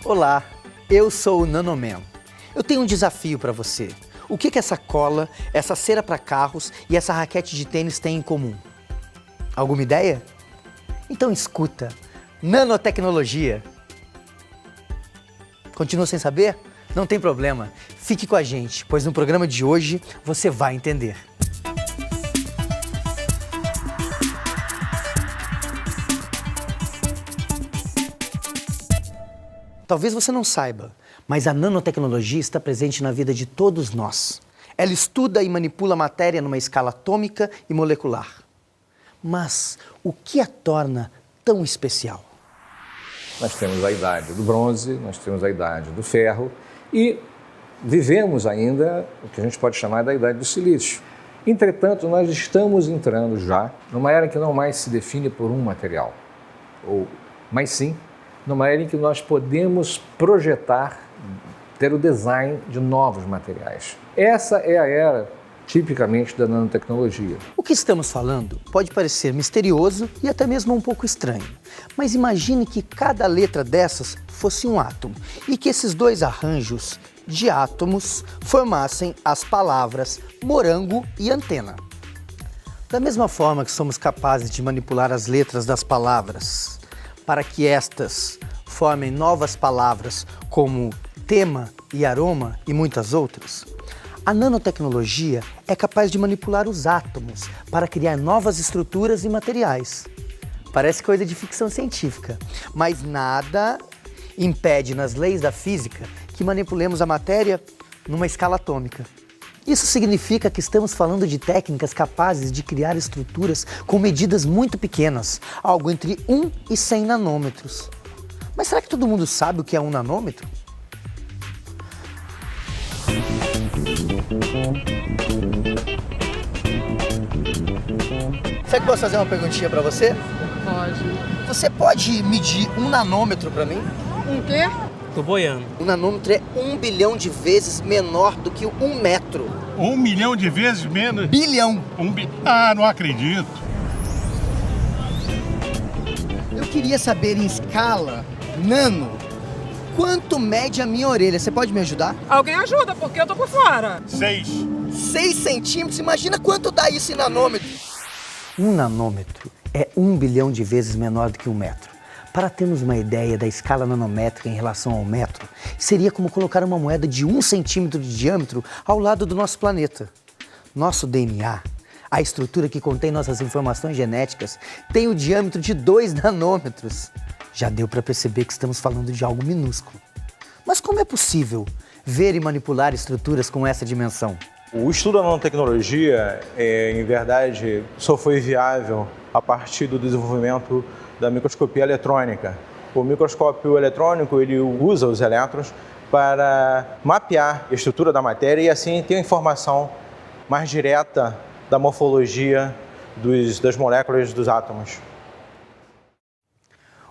Olá, eu sou o Nanoman. Eu tenho um desafio para você. O que essa cola, essa cera para carros e essa raquete de tênis têm em comum? Alguma ideia? Então escuta, nanotecnologia. Continua sem saber? Não tem problema, fique com a gente, pois no programa de hoje você vai entender. Talvez você não saiba, mas a nanotecnologia está presente na vida de todos nós. Ela estuda e manipula a matéria numa escala atômica e molecular. Mas o que a torna tão especial? Nós temos a idade do bronze, nós temos a idade do ferro e vivemos ainda o que a gente pode chamar da idade do silício. Entretanto, nós estamos entrando já numa era que não mais se define por um material, mas sim numa era em que nós podemos projetar, ter o design de novos materiais. Essa é a era, tipicamente, da nanotecnologia. O que estamos falando pode parecer misterioso e até mesmo um pouco estranho. Mas imagine que cada letra dessas fosse um átomo e que esses dois arranjos de átomos formassem as palavras morango e antena. Da mesma forma que somos capazes de manipular as letras das palavras para que estas formem novas palavras como tema e aroma e muitas outras, a nanotecnologia é capaz de manipular os átomos para criar novas estruturas e materiais. Parece coisa de ficção científica, mas nada impede nas leis da física que manipulemos a matéria numa escala atômica. Isso significa que estamos falando de técnicas capazes de criar estruturas com medidas muito pequenas, algo entre 1 e 100 nanômetros. Mas será que todo mundo sabe o que é 1 nanômetro? Será que posso fazer uma perguntinha para você? Pode. Você pode medir 1 nanômetro para mim? Um quê? Tô boiando. 1 nanômetro é 1 bilhão de vezes menor do que 1 metro. 1 milhão de vezes menos? Bilhão! Ah, não acredito. Eu queria saber em escala nano, quanto mede a minha orelha? Você pode me ajudar? Alguém ajuda, porque eu tô por fora. 6. 6 centímetros? Imagina quanto dá isso em nanômetro. 1 nanômetro é 1 bilhão de vezes menor do que 1 metro. Para termos uma ideia da escala nanométrica em relação ao metro, seria como colocar uma moeda de 1 centímetro de diâmetro ao lado do nosso planeta. Nosso DNA, a estrutura que contém nossas informações genéticas, tem o diâmetro de 2 nanômetros. Já deu para perceber que estamos falando de algo minúsculo. Mas como é possível ver e manipular estruturas com essa dimensão? O estudo da nanotecnologia, em verdade, só foi viável a partir do desenvolvimento da microscopia eletrônica. O microscópio eletrônico ele usa os elétrons para mapear a estrutura da matéria e assim ter informação mais direta da morfologia das moléculas dos átomos.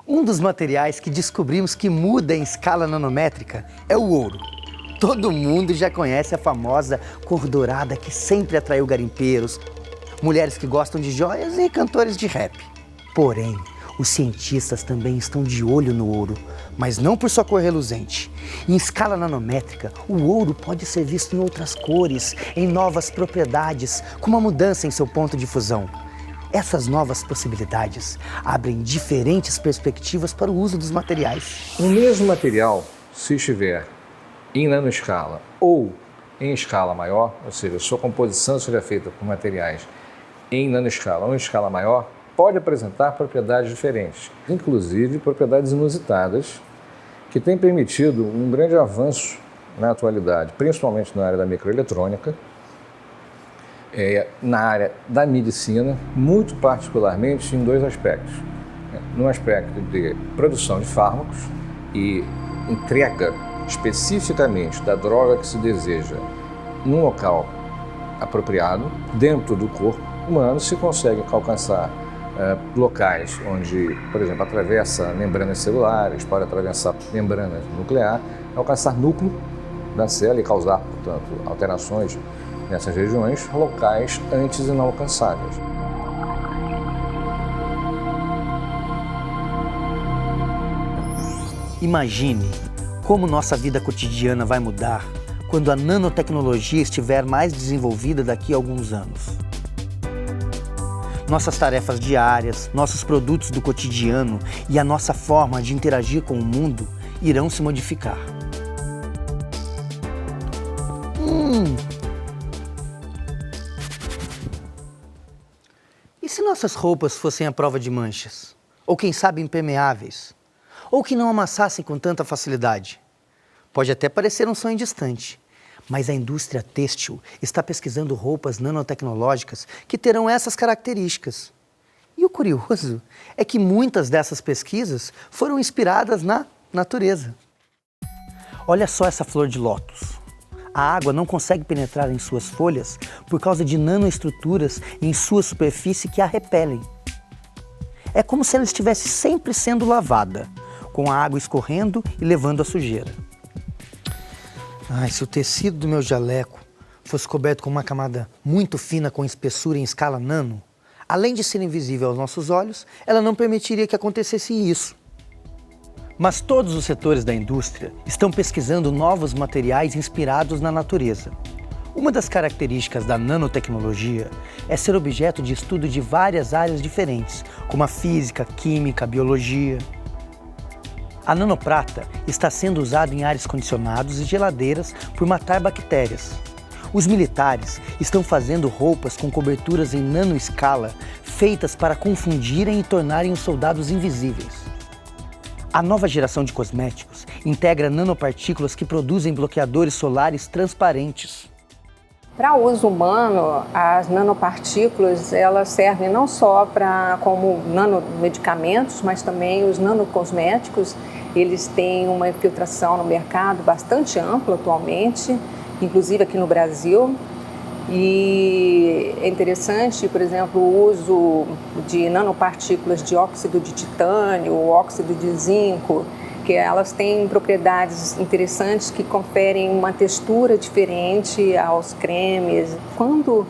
Um dos materiais que descobrimos que muda em escala nanométrica é o ouro. Todo mundo já conhece a famosa cor dourada que sempre atraiu garimpeiros, mulheres que gostam de joias e cantores de rap. Porém, os cientistas também estão de olho no ouro, mas não por sua cor reluzente. Em escala nanométrica, o ouro pode ser visto em outras cores, em novas propriedades, com uma mudança em seu ponto de fusão. Essas novas possibilidades abrem diferentes perspectivas para o uso dos materiais. O mesmo material, se estiver em nanoescala ou em escala maior, ou seja, sua composição seja feita por materiais em nanoescala ou em escala maior, pode apresentar propriedades diferentes, inclusive propriedades inusitadas, que têm permitido um grande avanço na atualidade, principalmente na área da microeletrônica, na área da medicina, muito particularmente em 2 aspectos. No aspecto de produção de fármacos e entrega especificamente da droga que se deseja num local apropriado, dentro do corpo humano, se consegue alcançar locais onde, por exemplo, atravessa membranas celulares, pode atravessar membranas nucleares, alcançar núcleo da célula e causar, portanto, alterações nessas regiões, locais antes inalcançáveis. Imagine como nossa vida cotidiana vai mudar quando a nanotecnologia estiver mais desenvolvida daqui a alguns anos. Nossas tarefas diárias, nossos produtos do cotidiano e a nossa forma de interagir com o mundo irão se modificar. E se nossas roupas fossem à prova de manchas? Ou quem sabe impermeáveis? Ou que não amassassem com tanta facilidade? Pode até parecer um sonho distante, mas a indústria têxtil está pesquisando roupas nanotecnológicas que terão essas características. E o curioso é que muitas dessas pesquisas foram inspiradas na natureza. Olha só essa flor de lótus. A água não consegue penetrar em suas folhas por causa de nanoestruturas em sua superfície que a repelem. É como se ela estivesse sempre sendo lavada, com a água escorrendo e levando a sujeira. Ai, se o tecido do meu jaleco fosse coberto com uma camada muito fina com espessura em escala nano, além de ser invisível aos nossos olhos, ela não permitiria que acontecesse isso. Mas todos os setores da indústria estão pesquisando novos materiais inspirados na natureza. Uma das características da nanotecnologia é ser objeto de estudo de várias áreas diferentes, como a física, química, biologia. A nanoprata está sendo usada em ares condicionados e geladeiras por matar bactérias. Os militares estão fazendo roupas com coberturas em nanoescala feitas para confundirem e tornarem os soldados invisíveis. A nova geração de cosméticos integra nanopartículas que produzem bloqueadores solares transparentes. Para uso humano, as nanopartículas elas servem não só como nanomedicamentos, mas também os nanocosméticos. Eles têm uma infiltração no mercado bastante ampla atualmente, inclusive aqui no Brasil. E é interessante, por exemplo, o uso de nanopartículas de óxido de titânio, óxido de zinco, que elas têm propriedades interessantes que conferem uma textura diferente aos cremes. Quando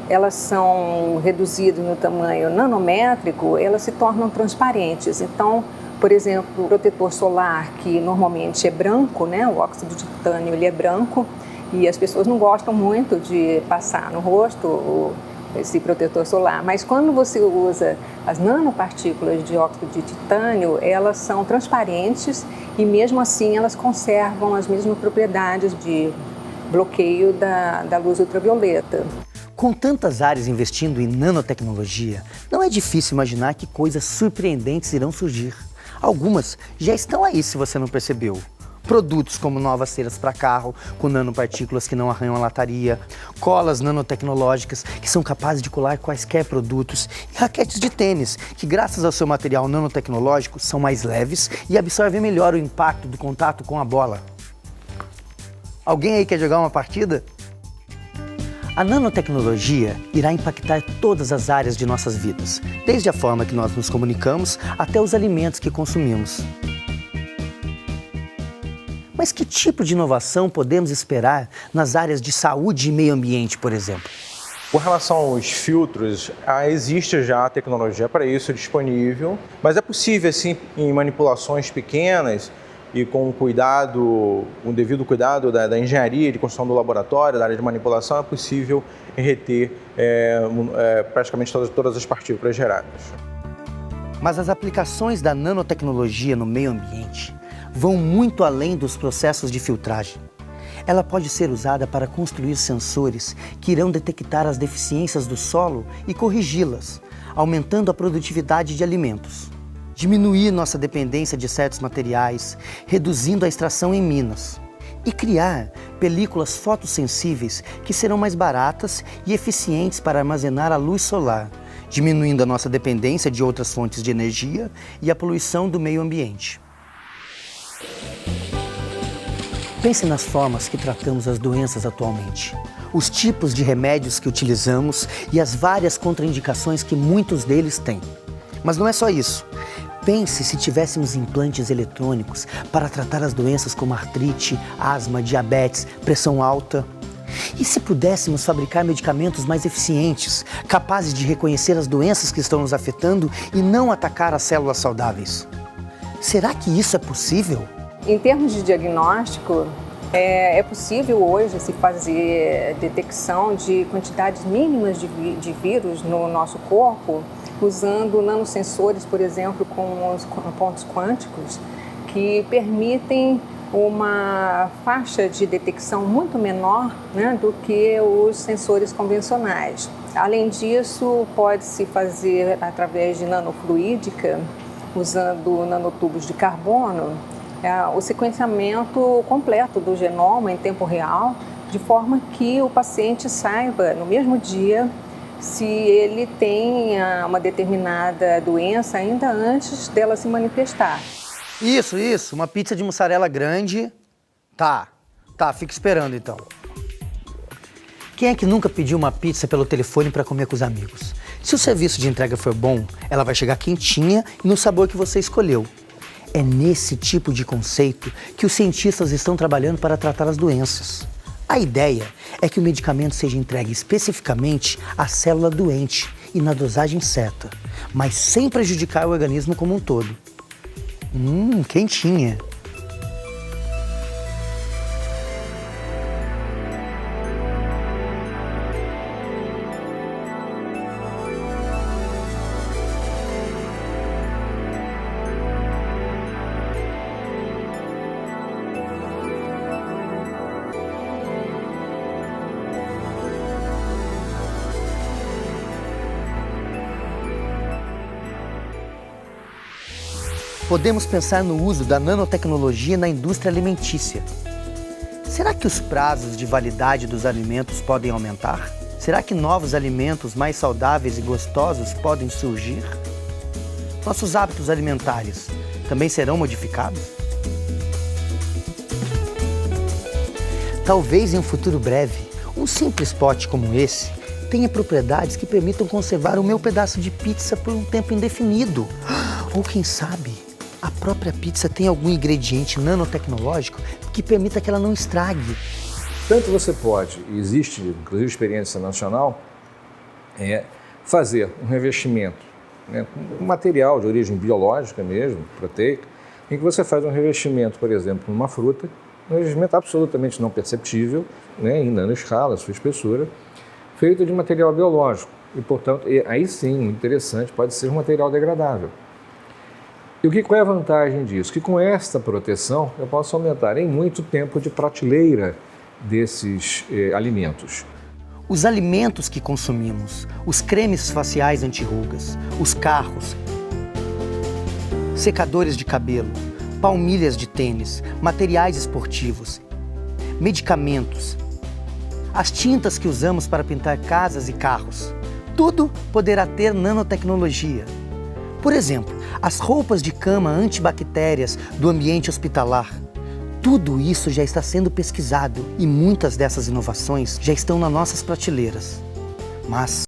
elas são reduzidas no tamanho nanométrico, elas se tornam transparentes. Então, por exemplo, o protetor solar, que normalmente é branco, né? O óxido de titânio ele é branco, e as pessoas não gostam muito de passar no rosto esse protetor solar, mas quando você usa as nanopartículas de óxido de titânio, elas são transparentes e mesmo assim elas conservam as mesmas propriedades de bloqueio da luz ultravioleta. Com tantas áreas investindo em nanotecnologia, não é difícil imaginar que coisas surpreendentes irão surgir. Algumas já estão aí, se você não percebeu. Produtos como novas ceras para carro, com nanopartículas que não arranham a lataria, colas nanotecnológicas que são capazes de colar quaisquer produtos e raquetes de tênis que, graças ao seu material nanotecnológico, são mais leves e absorvem melhor o impacto do contato com a bola. Alguém aí quer jogar uma partida? A nanotecnologia irá impactar todas as áreas de nossas vidas, desde a forma que nós nos comunicamos até os alimentos que consumimos. Mas que tipo de inovação podemos esperar nas áreas de saúde e meio ambiente, por exemplo? Com relação aos filtros, existe já a tecnologia para isso disponível, mas é possível, assim, em manipulações pequenas e com cuidado, um devido cuidado da engenharia de construção do laboratório, da área de manipulação, é possível reter praticamente todas as partículas geradas. Mas as aplicações da nanotecnologia no meio ambiente vão muito além dos processos de filtragem. Ela pode ser usada para construir sensores que irão detectar as deficiências do solo e corrigi-las, aumentando a produtividade de alimentos. Diminuir nossa dependência de certos materiais, reduzindo a extração em minas. E criar películas fotossensíveis que serão mais baratas e eficientes para armazenar a luz solar, diminuindo a nossa dependência de outras fontes de energia e a poluição do meio ambiente. Pense nas formas que tratamos as doenças atualmente, os tipos de remédios que utilizamos e as várias contraindicações que muitos deles têm. Mas não é só isso. Pense se tivéssemos implantes eletrônicos para tratar as doenças como artrite, asma, diabetes, pressão alta. E se pudéssemos fabricar medicamentos mais eficientes, capazes de reconhecer as doenças que estão nos afetando e não atacar as células saudáveis? Será que isso é possível? Em termos de diagnóstico, é possível hoje se fazer detecção de quantidades mínimas de vírus no nosso corpo usando nanosensores, por exemplo, com os pontos quânticos, que permitem uma faixa de detecção muito menor, né, do que os sensores convencionais. Além disso, pode-se fazer através de nanofluídica, usando nanotubos de carbono, o sequenciamento completo do genoma em tempo real, de forma que o paciente saiba no mesmo dia se ele tem uma determinada doença ainda antes dela se manifestar. Isso, uma pizza de mussarela grande. Tá, fica esperando então. Quem é que nunca pediu uma pizza pelo telefone para comer com os amigos? Se o serviço de entrega for bom, ela vai chegar quentinha e no sabor que você escolheu. É nesse tipo de conceito que os cientistas estão trabalhando para tratar as doenças. A ideia é que o medicamento seja entregue especificamente à célula doente e na dosagem certa, mas sem prejudicar o organismo como um todo. Quentinha. Podemos pensar no uso da nanotecnologia na indústria alimentícia. Será que os prazos de validade dos alimentos podem aumentar? Será que novos alimentos mais saudáveis e gostosos podem surgir? Nossos hábitos alimentares também serão modificados? Talvez em um futuro breve, um simples pote como esse tenha propriedades que permitam conservar o meu pedaço de pizza por um tempo indefinido. Ou quem sabe, a própria pizza tem algum ingrediente nanotecnológico que permita que ela não estrague. Tanto você pode, e existe inclusive experiência nacional, fazer um revestimento, né, com material de origem biológica mesmo, proteica, em que você faz um revestimento, por exemplo, numa fruta, um revestimento absolutamente não perceptível, né, em nanoescala, sua espessura, feito de material biológico. E, portanto, aí sim, muito interessante, pode ser um material degradável. E qual é a vantagem disso? Que com esta proteção eu posso aumentar em muito tempo de prateleira desses alimentos. Os alimentos que consumimos, os cremes faciais anti-rugas, os carros, secadores de cabelo, palmilhas de tênis, materiais esportivos, medicamentos, as tintas que usamos para pintar casas e carros, tudo poderá ter nanotecnologia. Por exemplo, as roupas de cama antibactérias do ambiente hospitalar. Tudo isso já está sendo pesquisado e muitas dessas inovações já estão nas nossas prateleiras. Mas